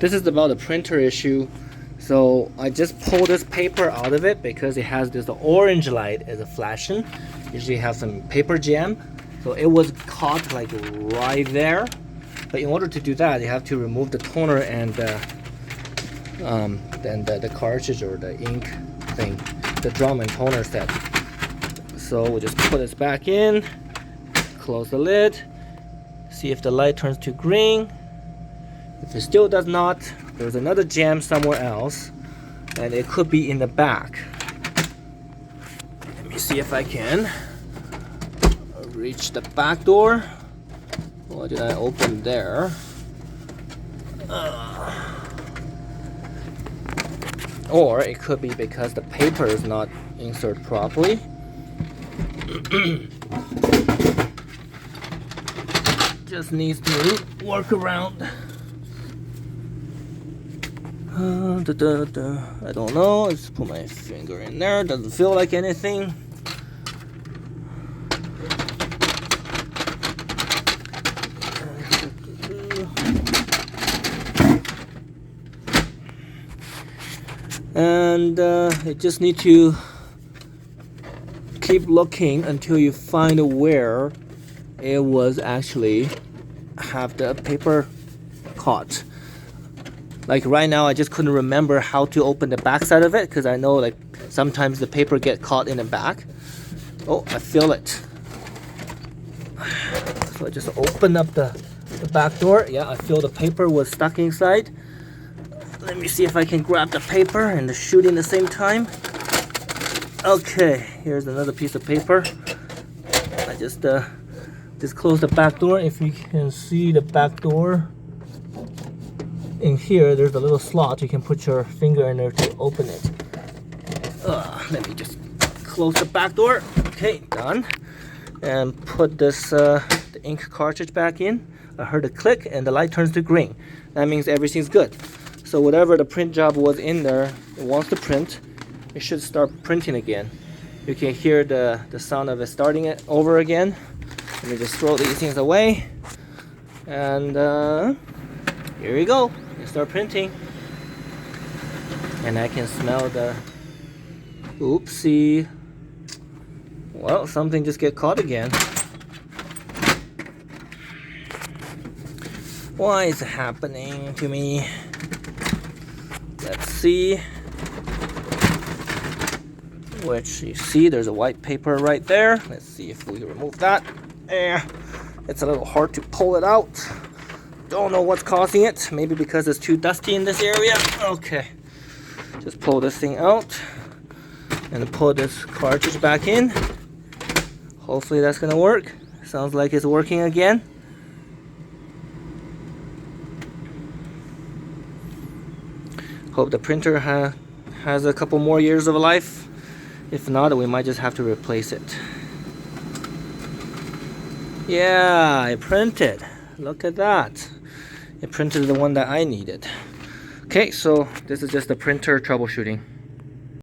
This is about the printer issue. So I just pulled this paper out of it because it has this orange light as a flashing. Usually have some paper jam. So it was caught like right there. But in order to do that, you have to remove the toner and then the cartridge or the ink thing, the drum and toner set. So we'll just put this back in, close the lid, see if the light turns to green. If it still does not, there's another jam somewhere else, and it could be in the back. Let me see if I can reach the back door. What did I open there? Or it could be because the paper is not inserted properly. Just needs to work around. I don't know. Let's put my finger in there. Doesn't feel like anything. And you just need to keep looking until you find where it was actually have the paper caught. Like right now, I just couldn't remember how to open the back side of it because I know like sometimes the paper get caught in the back. Oh, I feel it. So I just opened up the back door. Yeah, I feel the paper was stuck inside. Let me see if I can grab the paper and the chute in the same time. Okay, here's another piece of paper. I just closed the back door. If you can see the back door, in here there's a little slot. You can put your finger in there to open it. Let me just close the back door. Okay, done. And put this the ink cartridge back in. I heard a click and the light turns to green. That means everything's good. So whatever the print job was in there, it wants to print. It should start printing again. You can hear the sound of it starting it over again. Let me just throw these things away. And here we go. It start printing. And I can smell the... Oopsie. Well, something just get caught again. Why is it happening to me? Let's see. Which you see there's a white paper right there. Let's see if we remove that. It's a little hard to pull it out. Don't know what's causing it. Maybe because it's too dusty in this area. Okay. Just pull this thing out and pull this cartridge back in. Hopefully that's gonna work. Sounds like it's working again. Hope the printer has a couple more years of life. If not, we might just have to replace it. Yeah, I printed. Look at that. It printed the one that I needed. Okay, so this is just the printer troubleshooting.